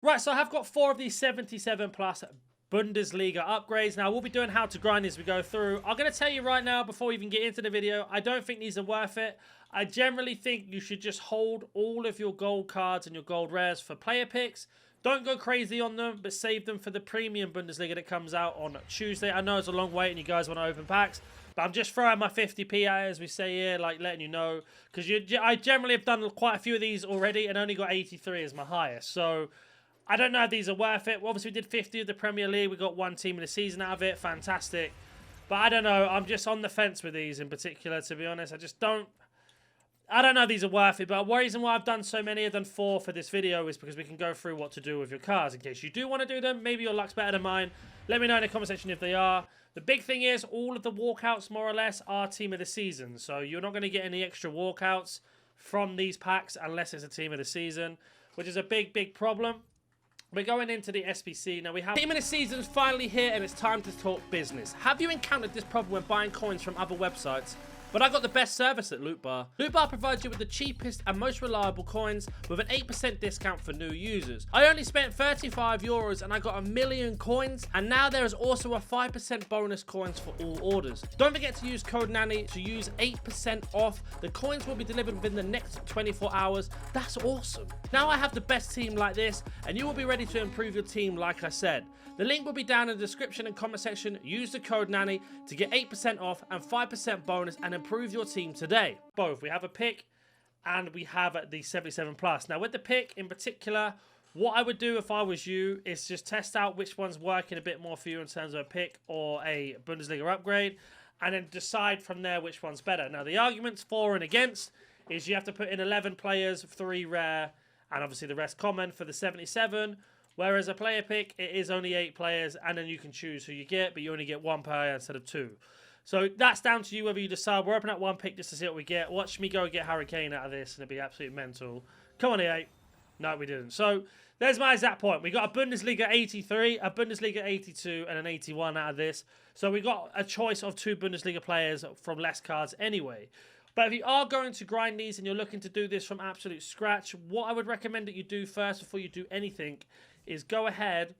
Right, so I have got 4 of these 77 plus Bundesliga upgrades. Now, we'll be doing how to grind as we go through. I'm going to tell you right now, before we even get into the video, I don't think these are worth it. I generally think you should just hold all of your gold cards and your gold rares for player picks. Don't go crazy on them, but save them for the premium Bundesliga that comes out on Tuesday. I know it's a long wait and you guys want to open packs, but I'm just throwing my 50p at it, as we say here, like letting you know. Because I generally have done quite a few of these already and only got 83 as my highest. So I don't know if these are worth it. Well, obviously, we did 50 of the Premier League. We got one team of the season out of it. Fantastic. But I don't know. I'm just on the fence with these in particular, to be honest. I don't know if these are worth it, but one reason why I've done so many, I've done 4 for this video, is because we can go through what to do with your cards. In case you do want to do them, maybe your luck's better than mine. Let me know in the comment section if they are. The big thing is, all of the walkouts, more or less, are team of the season. So you're not going to get any extra walkouts from these packs unless it's a team of the season, which is a big, big problem. We're going into the SBC. Now we have team of the season's finally here and it's time to talk business. Have you encountered this problem when buying coins from other websites? But I got the best service at Loot Bar. Loot Bar provides you with the cheapest and most reliable coins with an 8% discount for new users. I only spent 35 euros and I got 1 million coins, and now there is also a 5% bonus coins for all orders. Don't forget to use code NANNY to use 8% off. The coins will be delivered within the next 24 hours. That's awesome. Now I have the best team like this, and you will be ready to improve your team like I said. The link will be down in the description and comment section. Use the code NANNY to get 8% off and 5% bonus and improve your team today. Both. We have a pick and we have the 77 plus. Now with the pick in particular, what I would do if I was you is just test out which one's working a bit more for you in terms of a pick or a Bundesliga upgrade, and then decide from there which one's better. Now the arguments for and against is you have to put in 11 players, 3 rare, and obviously the rest common for the 77. Whereas a player pick, it is only 8 players, and then you can choose who you get, but you only get 1 player instead of 2. So that's down to you whether you decide. We're opening up 1 pick just to see what we get. Watch me go get Harry Kane out of this, and it'll be absolutely mental. Come on, EA. No, we didn't. So there's my exact point. We got a Bundesliga 83, a Bundesliga 82, and an 81 out of this. So we got a choice of 2 Bundesliga players from less cards anyway. But if you are going to grind these and you're looking to do this from absolute scratch, what I would recommend that you do first before you do anything is go ahead,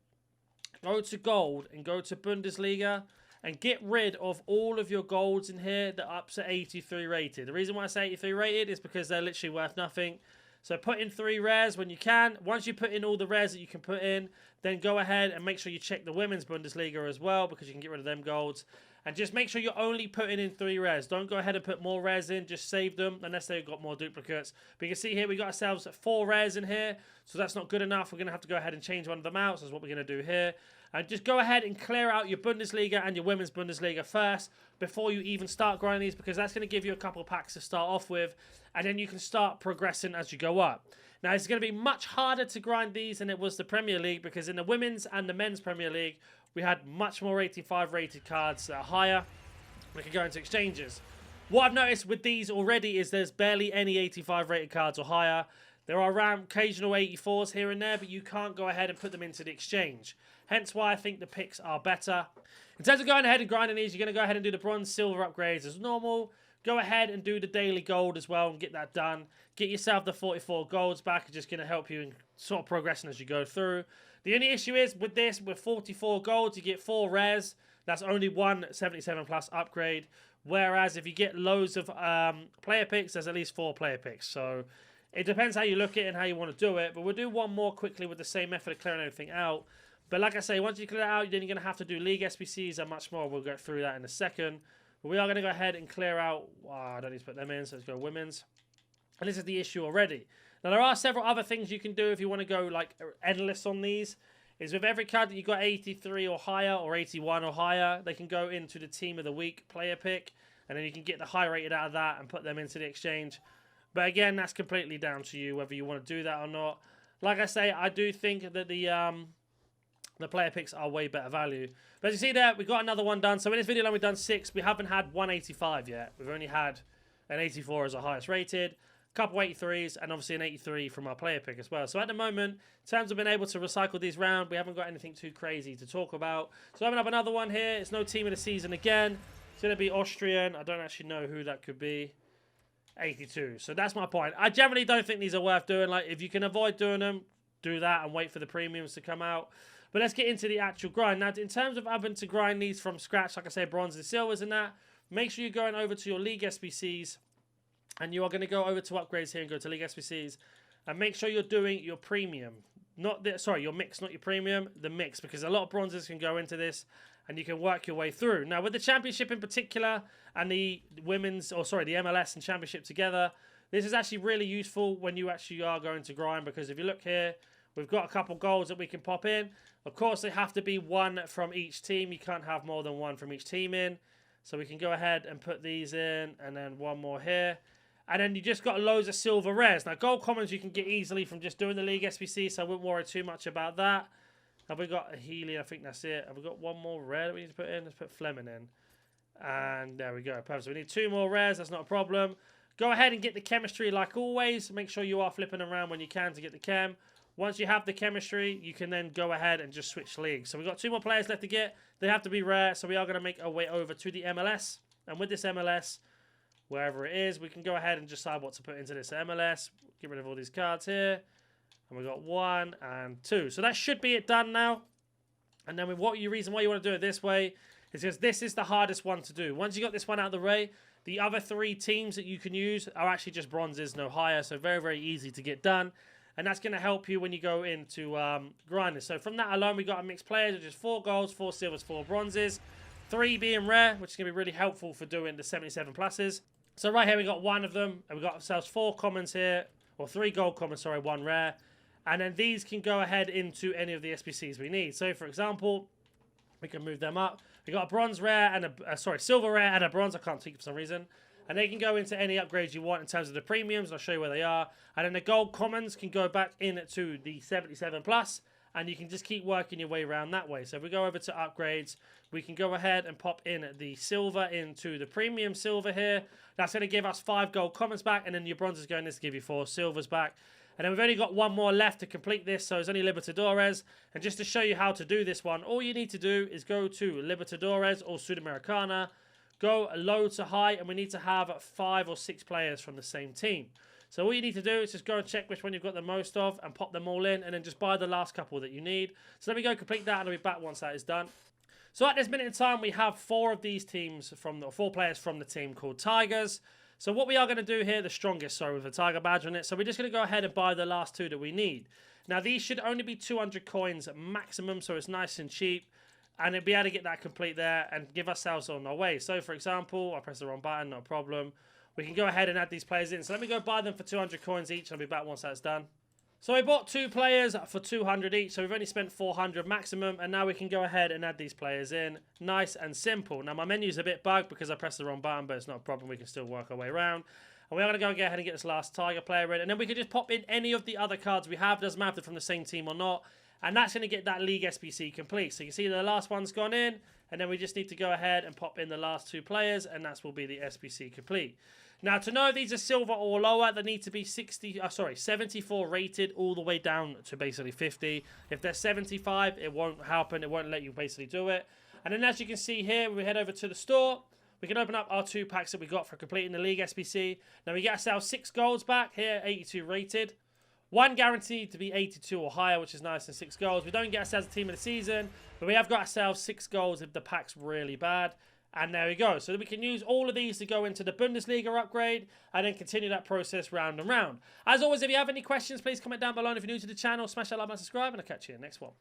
go to gold and go to Bundesliga and get rid of all of your golds in here that are up to 83 rated. The reason why I say 83 rated is because they're literally worth nothing. So put in 3 rares when you can. Once you put in all the rares that you can put in, then go ahead and make sure you check the women's Bundesliga as well, because you can get rid of them golds. And just make sure you're only putting in 3 rares. Don't go ahead and put more rares in. Just save them unless they've got more duplicates. But you can see here we got ourselves 4 rares in here. So that's not good enough. We're going to have to go ahead and change one of them out. So that's what we're going to do here. And just go ahead and clear out your Bundesliga and your women's Bundesliga first before you even start grinding these, because that's going to give you a couple of packs to start off with. And then you can start progressing as you go up. Now, it's going to be much harder to grind these than it was the Premier League, because in the women's and the men's Premier League, we had much more 85 rated cards that are higher. We can go into exchanges. What I've noticed with these already is there's barely any 85 rated cards or higher. There are around occasional 84s here and there, but you can't go ahead and put them into the exchange. Hence why I think the picks are better. In terms of going ahead and grinding these, you're going to go ahead and do the bronze, silver upgrades as normal. Go ahead and do the daily gold as well and get that done. Get yourself the 44 golds back. It's just going to help you in sort of progressing as you go through. The only issue is with this, with 44 golds, you get 4 rares. That's only 1 77 plus upgrade. Whereas if you get loads of player picks, there's at least 4 player picks. So it depends how you look at it and how you want to do it. But we'll do one more quickly with the same method of clearing everything out. But like I say, once you clear it out, then you're going to have to do league SBCs and much more. We'll go through that in a second. But we are going to go ahead and clear out... Oh, I don't need to put them in, so let's go women's. And this is the issue already. Now, there are several other things you can do if you want to go like endless on these. Is with every card that you got 83 or higher or 81 or higher, they can go into the team of the week player pick. And then you can get the high rated out of that and put them into the exchange. But again, that's completely down to you whether you want to do that or not. Like I say, I do think that the player picks are way better value. But as you see there, we got another one done. So in this video, we've done 6. We haven't had 185 yet. We've only had an 84 as our highest rated. A couple 83s, and obviously an 83 from our player pick as well. So at the moment, in terms of being able to recycle these round, we haven't got anything too crazy to talk about. So I have another one here. It's no team of the season again. It's going to be Austrian. I don't actually know who that could be. 82. So that's my point. I generally don't think these are worth doing. Like, if you can avoid doing them, do that and wait for the premiums to come out. But let's get into the actual grind. Now, in terms of having to grind these from scratch, like I say, bronze and silvers and that, make sure you're going over to your League SBCs, and you are going to go over to upgrades here and go to League SBCs, and make sure you're doing your premium. Your mix, not your premium, the mix, because a lot of bronzes can go into this, and you can work your way through. Now, with the championship in particular, and the the MLS and championship together, this is actually really useful when you actually are going to grind, because if you look here, we've got a couple goals that we can pop in. Of course, they have to be one from each team. You can't have more than one from each team in. So we can go ahead and put these in, and then one more here. And then you just got loads of silver rares. Now, gold commons you can get easily from just doing the League SBC, so I wouldn't worry too much about that. Have we got a Healy? I think that's it. Have we got one more rare that we need to put in? Let's put Fleming in. And there we go. Perfect. So we need 2 more rares. That's not a problem. Go ahead and get the chemistry like always. Make sure you are flipping around when you can to get the chem. Once you have the chemistry, you can then go ahead and just switch leagues. So we've got 2 more players left to get. They have to be rare, so we are going to make our way over to the MLS. And with this MLS, wherever it is, we can go ahead and decide what to put into this MLS. Get rid of all these cards here. And we've got 1 and 2. So that should be it done now. And then reason why you want to do it this way is because this is the hardest one to do. Once you got this one out of the way, the other 3 teams that you can use are actually just bronzes, no higher. So very, very easy to get done. And that's going to help you when you go into grinding. So from that alone, we got a mixed players, which is 4 golds, 4 silvers, 4 bronzes. 3 being rare, which is going to be really helpful for doing the 77 pluses. So right here, we got 1 of them. And we got ourselves 4 commons here. Or 3 gold commons, sorry, 1 rare. And then these can go ahead into any of the SBCs we need. So for example, we can move them up. We got a bronze rare and silver rare and a bronze. I can't speak for some reason. And they can go into any upgrades you want in terms of the premiums. I'll show you where they are. And then the gold commons can go back into the 77 plus. And you can just keep working your way around that way. So if we go over to upgrades, we can go ahead and pop in the silver into the premium silver here. That's going to give us 5 gold commons back. And then your bronze is going to give you 4 silvers back. And then we've only got 1 more left to complete this. So it's only Libertadores. And just to show you how to do this one, all you need to do is go to Libertadores or Sudamericana. Go low to high, and we need to have 5 or 6 players from the same team. So all you need to do is just go and check which one you've got the most of and pop them all in, and then just buy the last couple that you need. So let me go complete that, and I'll be back once that is done. So at this minute in time, we have 4 of these teams 4 players from the team called Tigers. So what we are going to do here, the strongest, sorry, with the Tiger badge on it. So we're just going to go ahead and buy the last 2 that we need. Now these should only be 200 coins maximum, so it's nice and cheap. And it'll be able to get that complete there and give ourselves on our way. So, for example, I pressed the wrong button, not a problem. We can go ahead and add these players in. So let me go buy them for 200 coins each. I'll be back once that's done. So I bought 2 players for 200 each. So we've only spent 400 maximum. And now we can go ahead and add these players in. Nice and simple. Now my menu's a bit bugged because I pressed the wrong button, but it's not a problem. We can still work our way around. And we're going to go ahead and get this last Tiger player in. And then we can just pop in any of the other cards we have. Doesn't matter if they're from the same team or not. And that's going to get that League SBC complete. So you can see the last one's gone in. And then we just need to go ahead and pop in the last 2 players. And that will be the SBC complete. Now, to know if these are silver or lower, they need to be 74 rated all the way down to basically 50. If they're 75, it won't happen. It won't let you basically do it. And then as you can see here, when we head over to the store, we can open up our 2 packs that we got for completing the League SBC. Now, we get ourselves 6 golds back here, 82 rated. 1 guaranteed to be 82 or higher, which is nice, and 6 goals. We don't get ourselves a team of the season, but we have got ourselves 6 goals if the pack's really bad. And there we go. So we can use all of these to go into the Bundesliga upgrade and then continue that process round and round. As always, if you have any questions, please comment down below. And if you're new to the channel, smash that like button, subscribe, and I'll catch you in the next one.